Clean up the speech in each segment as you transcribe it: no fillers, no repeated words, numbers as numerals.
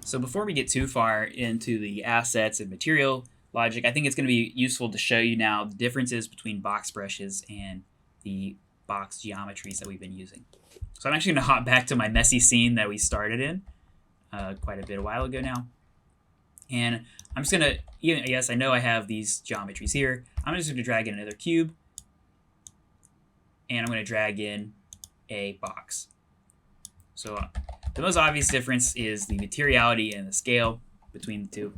So before we get too far into the assets and material logic, I think it's going to be useful to show you now the differences between box brushes and the box geometries that we've been using. So I'm actually going to hop back to my messy scene that we started in quite a bit a while ago now. And I'm just going to, yes, I know I have these geometries here. I'm just going to drag in another cube. And I'm going to drag in a box. So the most obvious difference is the materiality and the scale between the two.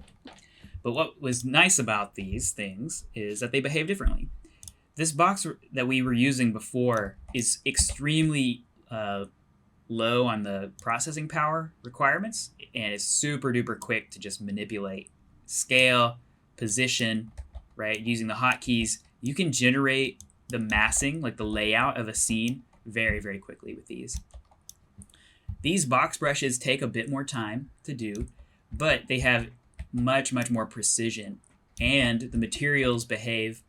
But what was nice about these things is that they behave differently. This box that we were using before is extremely low on the processing power requirements, and it's super duper quick to just manipulate scale, position, right? Using the hotkeys, you can generate the massing, like the layout of a scene, very, very quickly with these. These box brushes take a bit more time to do, but they have much, much more precision, and the materials behave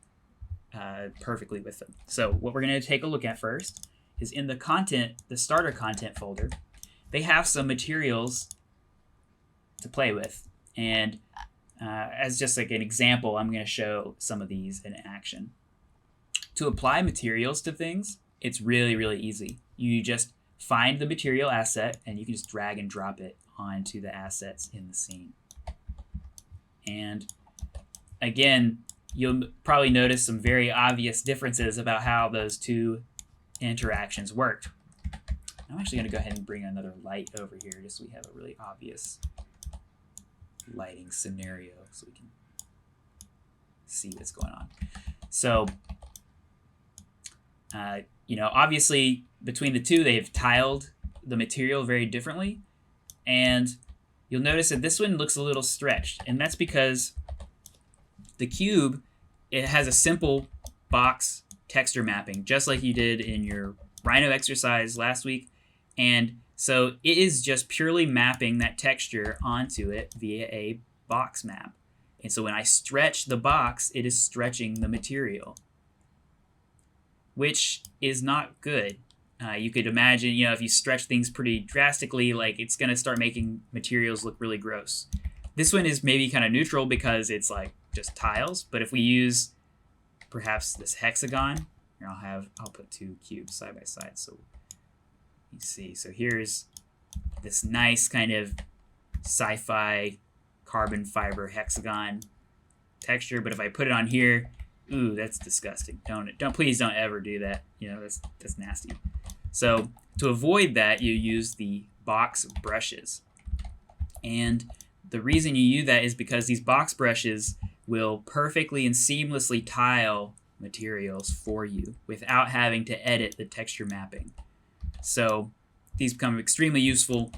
perfectly with them. So what we're going to take a look at first is in the starter content folder, they have some materials to play with. And as just like an example, I'm going to show some of these in action. To apply materials to things, it's really, really easy. You just find the material asset and you can just drag and drop it onto the assets in the scene. And again, you'll probably notice some very obvious differences about how those two interactions worked. I'm actually going to go ahead and bring another light over here just so we have a really obvious lighting scenario so we can see what's going on. So, obviously between the two, they've tiled the material very differently. And you'll notice that this one looks a little stretched. And that's because the cube, it has a simple box texture mapping, just like you did in your Rhino exercise last week. And so it is just purely mapping that texture onto it via a box map. And so when I stretch the box, it is stretching the material, which is not good. You could imagine, if you stretch things pretty drastically, like it's going to start making materials look really gross. This one is maybe kind of neutral because it's like just tiles. But if we use perhaps this hexagon, here I'll put two cubes side by side. So you see, so here's this nice kind of sci-fi carbon fiber hexagon texture. But if I put it on here, ooh, that's disgusting. Please don't ever do that. That's nasty. So to avoid that, you use the box brushes. And the reason you use that is because these box brushes will perfectly and seamlessly tile materials for you without having to edit the texture mapping. So these become extremely useful.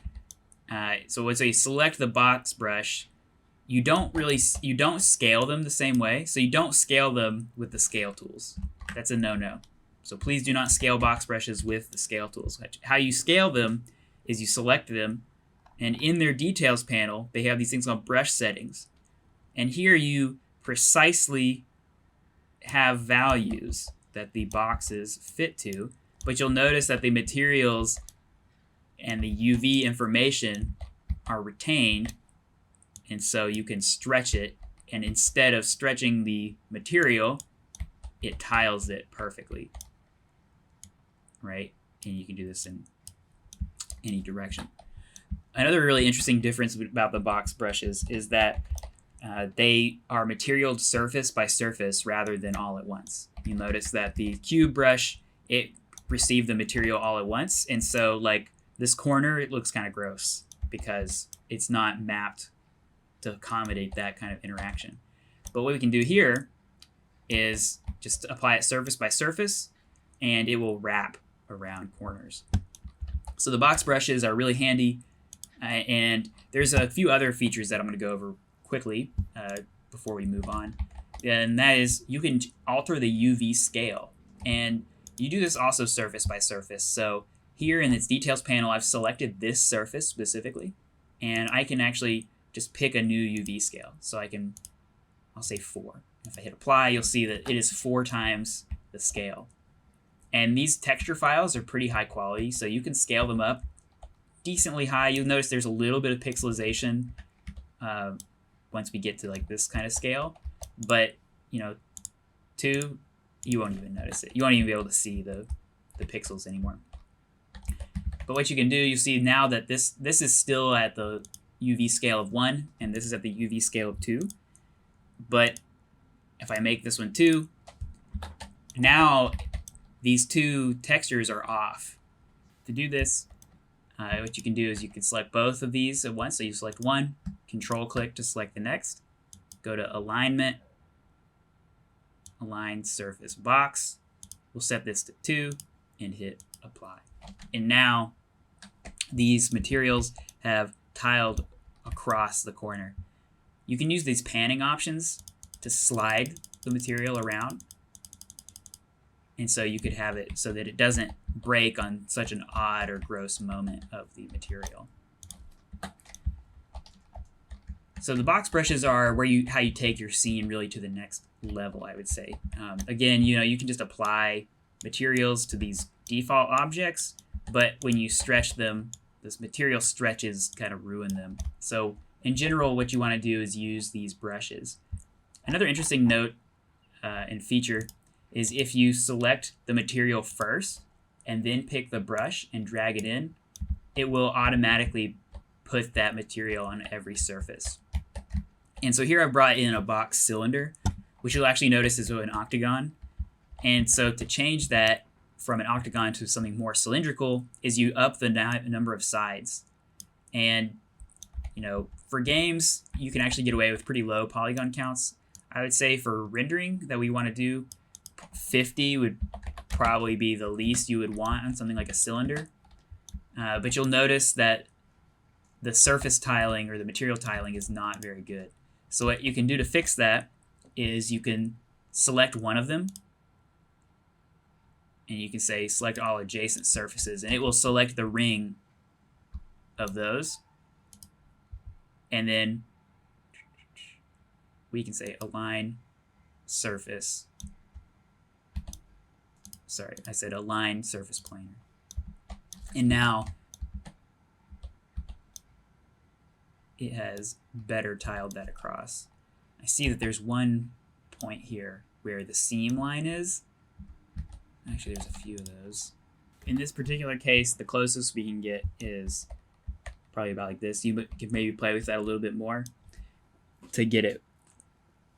So as you select the box brush, you don't scale them the same way. So you don't scale them with the scale tools. That's a no-no. So please do not scale box brushes with the scale tools. How you scale them is you select them, and in their details panel, they have these things called brush settings. And here you precisely have values that the boxes fit to, but you'll notice that the materials and the UV information are retained, and so you can stretch it, and instead of stretching the material, it tiles it perfectly, right? And you can do this in any direction. Another really interesting difference about the box brushes is that they are material surface by surface rather than all at once. You'll notice that the cube brush, it received the material all at once, and so like this corner, it looks kind of gross because it's not mapped to accommodate that kind of interaction. But what we can do here is just apply it surface by surface, and it will wrap around corners. So the box brushes are really handy, and there's a few other features that I'm going to go over quickly before we move on. And that is you can alter the UV scale, and you do this also surface by surface. So here in its details panel, I've selected this surface specifically, and I can actually just pick a new UV scale. So I'll say 4. If I hit apply, you'll see that it is 4 times the scale. And these texture files are pretty high quality, so you can scale them up decently high. You'll notice there's a little bit of pixelization once we get to like this kind of scale, but 2, you won't even notice it. You won't even be able to see the pixels anymore. But what you can do, you see now that this is still at the UV scale of 1, and this is at the UV scale of 2. But if I make this one 2, now these two textures are off. To do this, what you can do is you can select both of these at once. So you select one, control click to select the next, go to alignment, align surface box. We'll set this to 2 and hit apply. And now these materials have tiled across the corner. You can use these panning options to slide the material around. And so you could have it so that it doesn't break on such an odd or gross moment of the material. So the box brushes are how you take your scene really to the next level, I would say. Again, you can just apply materials to these default objects, but when you stretch them, this material stretches kind of ruin them. So in general, what you want to do is use these brushes. Another interesting note and feature is if you select the material first and then pick the brush and drag it in, it will automatically put that material on every surface. And so here I brought in a box cylinder, which you'll actually notice is an octagon. And so to change that from an octagon to something more cylindrical is you up the number of sides. And for games, you can actually get away with pretty low polygon counts. I would say for rendering that we want to do, 50 would probably be the least you would want on something like a cylinder. But you'll notice that the surface tiling or the material tiling is not very good. So what you can do to fix that is you can select one of them, and you can say select all adjacent surfaces, and it will select the ring of those. And then we can say align surface. Sorry, I said align surface planar. And now it has better tiled that across. I see that there's one point here where the seam line is. Actually, there's a few of those. In this particular case, the closest we can get is probably about like this. You could maybe play with that a little bit more to get it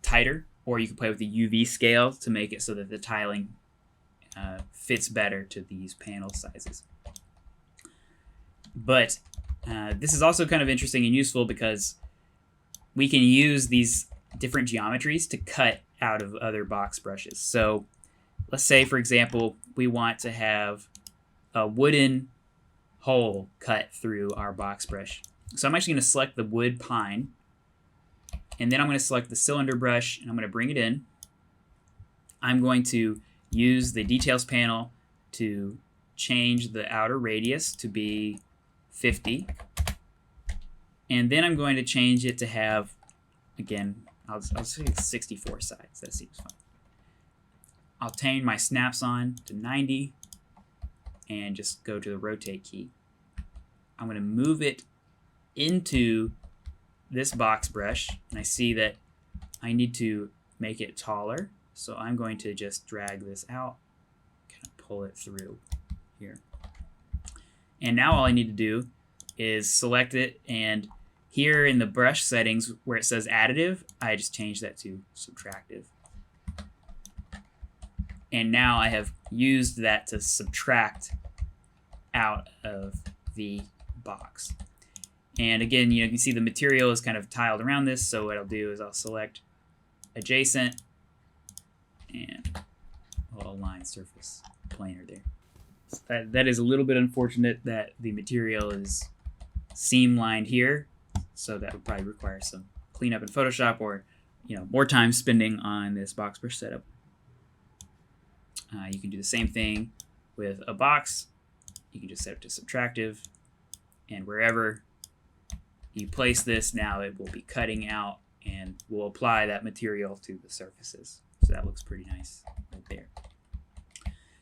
tighter, or you can play with the UV scale to make it so that the tiling fits better to these panel sizes. But this is also kind of interesting and useful because we can use these different geometries to cut out of other box brushes. So let's say, for example, we want to have a wooden hole cut through our box brush. So I'm actually going to select the wood pine, and then I'm going to select the cylinder brush, and I'm going to bring it in. I'm going to use the details panel to change the outer radius to be 50. And then I'm going to change it to have, again, I'll say 64 sides. That seems fine. I'll turn my snaps on to 90 and just go to the rotate key. I'm going to move it into this box brush, and I see that I need to make it taller. So I'm going to just drag this out, kind of pull it through here. And now all I need to do is select it, and here in the brush settings where it says additive, I just change that to subtractive. And now I have used that to subtract out of the box. And again, you can see the material is kind of tiled around this, so what I'll do is I'll select adjacent, and I'll align surface planar there. So that is a little bit unfortunate that the material is seam lined here, so that would probably require some cleanup in Photoshop, or more time spending on this box brush setup. You can do the same thing with a box. You can just set it to subtractive, and wherever you place this, now it will be cutting out and will apply that material to the surfaces. So that looks pretty nice right there.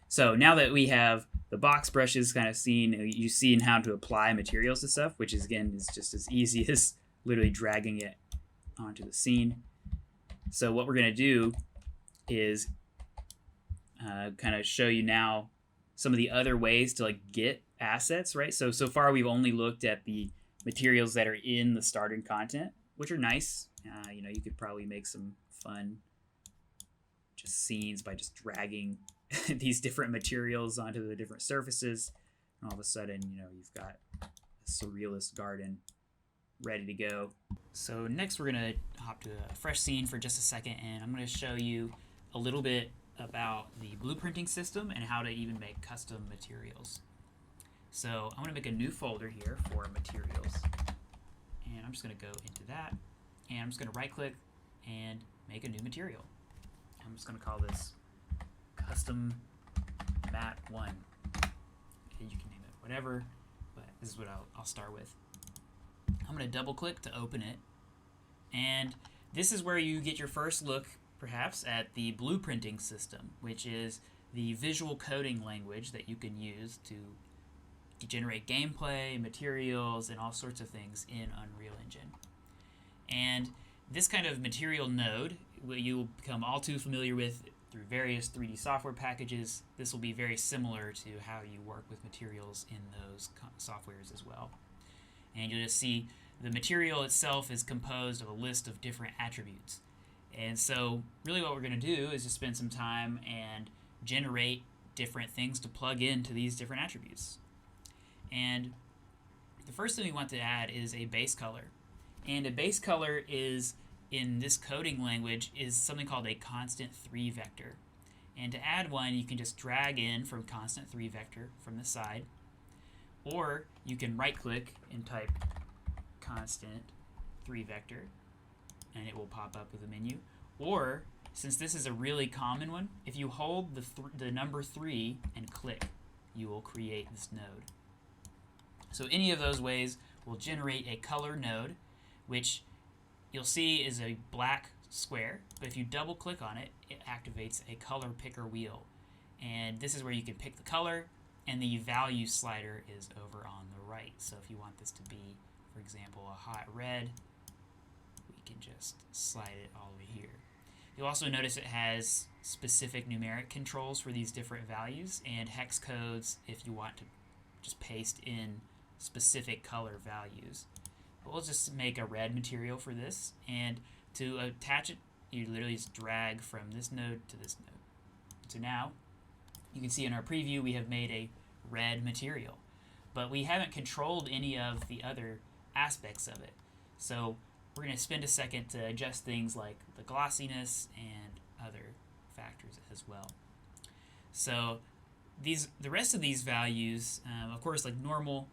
So now that we have The box brush is kind of you see in how to apply materials to stuff, which is again is just as easy as literally dragging it onto the scene. So what we're gonna do is kind of show you now some of the other ways to like get assets, right? So far we've only looked at the materials that are in the starting content, which are nice. You could probably make some fun just scenes by just dragging these different materials onto the different surfaces, and all of a sudden, you've got a surrealist garden ready to go. So next we're gonna hop to a fresh scene for just a second, and I'm gonna show you a little bit about the blueprinting system and how to even make custom materials. So I'm gonna make a new folder here for materials, and I'm just gonna go into that, and I'm just gonna right click and make a new material. I'm just gonna call this custom mat 1. Okay, you can name it whatever, but this is what I'll start with. I'm gonna double click to open it, and this is where you get your first look perhaps at the blueprinting system, which is the visual coding language that you can use to generate gameplay, materials, and all sorts of things in Unreal Engine. And this kind of material node, you will become all too familiar with through various 3D software packages. This will be very similar to how you work with materials in those softwares as well. And you'll just see the material itself is composed of a list of different attributes. And so really what we're going to do is just spend some time and generate different things to plug into these different attributes. And the first thing we want to add is a base color. And a base color is, in this coding language, is something called a constant 3 vector. And to add one, you can just drag in from constant 3 vector from the side, or you can right click and type constant 3 vector, and it will pop up with a menu. Or, since this is a really common one, if you hold the number 3 and click, you will create this node. So any of those ways will generate a color node, which you'll see is a black square, but if you double click on it, it activates a color picker wheel. And this is where you can pick the color, and the value slider is over on the right. So if you want this to be, for example, a hot red, we can just slide it all the way here. You'll also notice it has specific numeric controls for these different values, and hex codes if you want to just paste in specific color values. But we'll just make a red material for this, and to attach it, you literally just drag from this node to this node. So now you can see in our preview we have made a red material, but we haven't controlled any of the other aspects of it. So we're going to spend a second to adjust things like the glossiness and other factors as well. So the rest of these values, of course, like normal,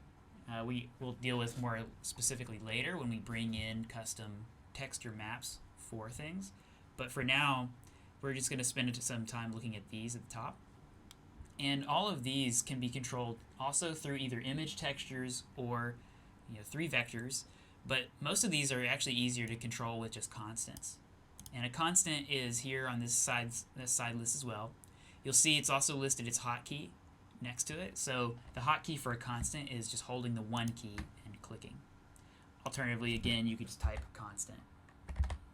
we will deal with more specifically later when we bring in custom texture maps for things. But for now, we're just going to spend some time looking at these at the top. And all of these can be controlled also through either image textures or 3 vectors. But most of these are actually easier to control with just constants. And a constant is here on this side list as well. You'll see it's also listed its hotkey next to it. So the hotkey for a constant is just holding the 1 key and clicking. Alternatively, again, you could just type constant.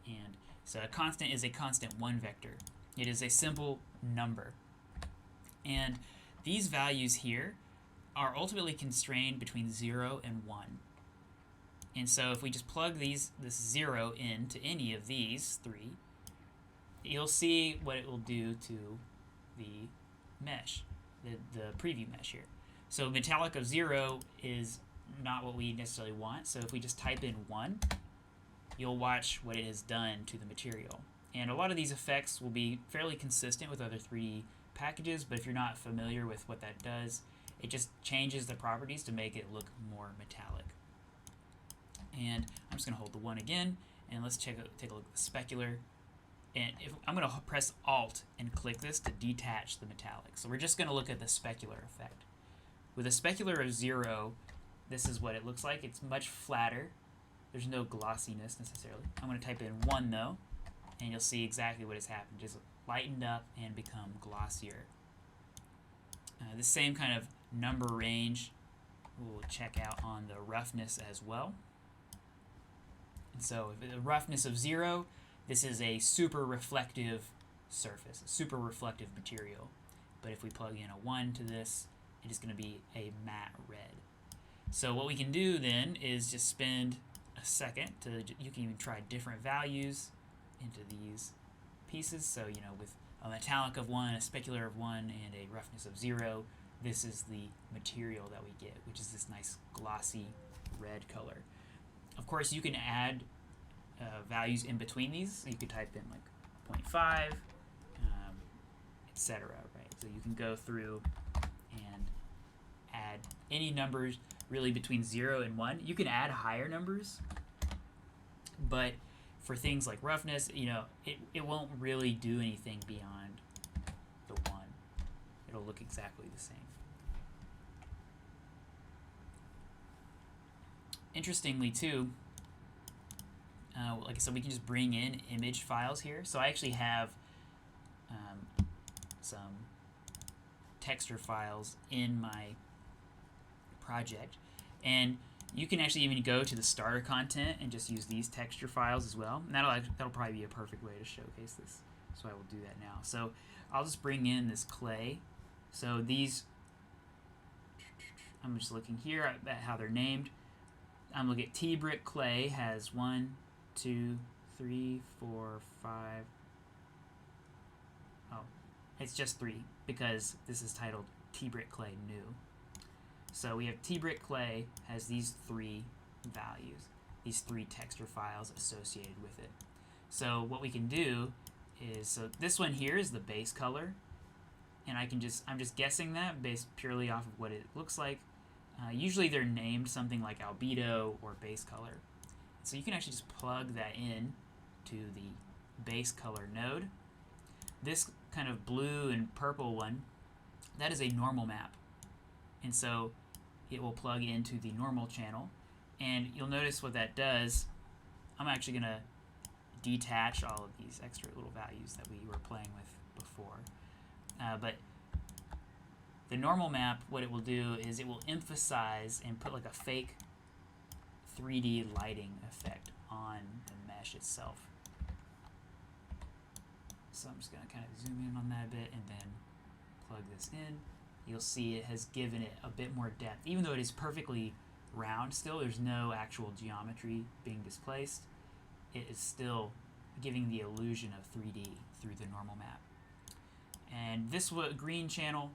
And so a constant is a constant 1 vector. It is a simple number. And these values here are ultimately constrained between 0 and 1. And so if we just plug this 0 into any of these 3, you'll see what it will do to the mesh, the preview mesh here. So metallic of 0 is not what we necessarily want. So if we just type in 1, you'll watch what it has done to the material. And a lot of these effects will be fairly consistent with other 3D packages, but if you're not familiar with what that does, it just changes the properties to make it look more metallic. And I'm just going to hold the 1 again, and let's take a look at the specular. And I'm going to press Alt and click this to detach the metallic. So we're just going to look at the specular effect. With a specular of 0, this is what it looks like. It's much flatter. There's no glossiness necessarily. I'm going to type in 1 though, and you'll see exactly what has happened. Just lightened up and become glossier. The same kind of number range we'll check out on the roughness as well. And so if the roughness of 0, this is a super reflective surface, a super reflective material. But if we plug in a 1 to this, it is going to be a matte red. So what we can do then is just spend a second to, you can even try different values into these pieces. So, you know, with a metallic of 1, a specular of 1, and a roughness of 0, this is the material that we get, which is this nice glossy red color. Of course, you can add values in between these. You could type in like 0.5, etc. Right? So you can go through and add any numbers really between 0 and 1. You can add higher numbers, but for things like roughness, you know, it won't really do anything beyond the 1. It'll look exactly the same. Interestingly too, like I said, we can just bring in image files here. So I actually have some texture files in my project, and you can actually even go to the starter content and just use these texture files as well. And that'll probably be a perfect way to showcase this. So I will do that now. So I'll just bring in this clay. So these, I'm just looking here at how they're named. I'm looking at T-Brick Clay has 1, 2, 3, 4, 5. Oh, it's just 3 because this is titled T-Brick Clay New. So we have T-Brick Clay has these 3 values, these 3 texture files associated with it. So what we can do is, so this one here is the base color, and I'm just guessing that based purely off of what it looks like. Usually they're named something like albedo or base color. So you can actually just plug that in to the base color node. This kind of blue and purple one, that is a normal map. And so it will plug into the normal channel. And you'll notice what that does. I'm actually going to detach all of these extra little values that we were playing with before. But the normal map, what it will do is it will emphasize and put like a fake 3D lighting effect on the mesh itself. So I'm just going to kind of zoom in on that a bit and then plug this in. You'll see it has given it a bit more depth. Even though it is perfectly round still, there's no actual geometry being displaced. It is still giving the illusion of 3D through the normal map. And this green channel,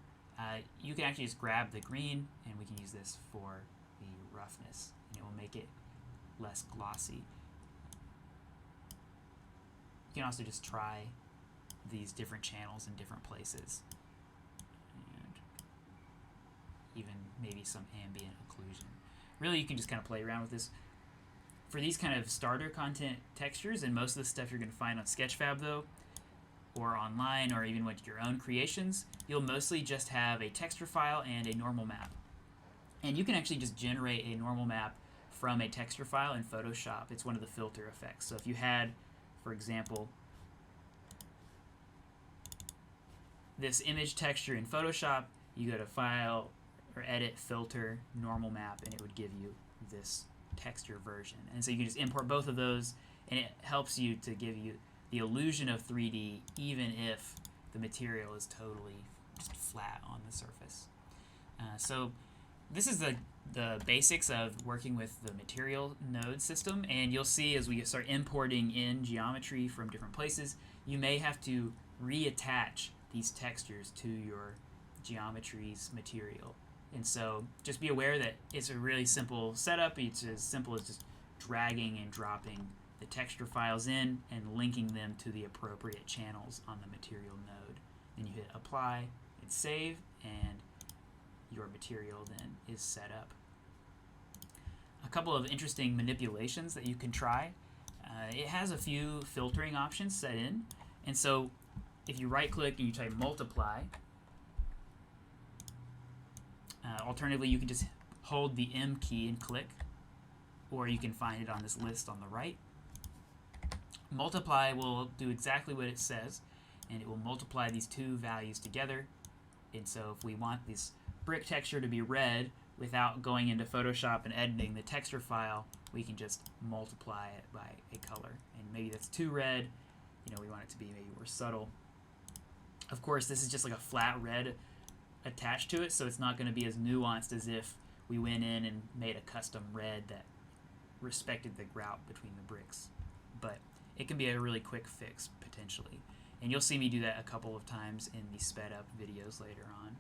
you can actually just grab the green and we can use this for the roughness, and it will make it less glossy. You can also just try these different channels in different places, and even maybe some ambient occlusion. Really, you can just kind of play around with this. For these kind of starter content textures, and most of the stuff you're going to find on Sketchfab though, or online, or even with your own creations, you'll mostly just have a texture file and a normal map. And you can actually just generate a normal map from a texture file in Photoshop. It's one of the filter effects. So if you had, for example, this image texture in Photoshop, you go to File or Edit, Filter, Normal Map, and it would give you this texture version. And so you can just import both of those, and it helps you to give you the illusion of 3D even if the material is totally just flat on the surface. So this is the basics of working with the material node system, and you'll see as we start importing in geometry from different places, you may have to reattach these textures to your geometry's material. And so just be aware that it's a really simple setup. It's as simple as just dragging and dropping the texture files in and linking them to the appropriate channels on the material node. Then you hit apply and save, and your material then is set up. A couple of interesting manipulations that you can try. It has a few filtering options set in, and so if you right click and you type multiply, alternatively you can just hold the M key and click, or you can find it on this list on the right. Multiply will do exactly what it says, and it will multiply these two values together, And so if we want this brick texture to be red without going into Photoshop and editing the texture file, we can just multiply it by a color. And maybe that's too red. You know, we want it to be maybe more subtle. Of course, this is just like a flat red attached to it, so it's not going to be as nuanced as if we went in and made a custom red that respected the grout between the bricks. But it can be a really quick fix, potentially. And you'll see me do that a couple of times in the sped up videos later on.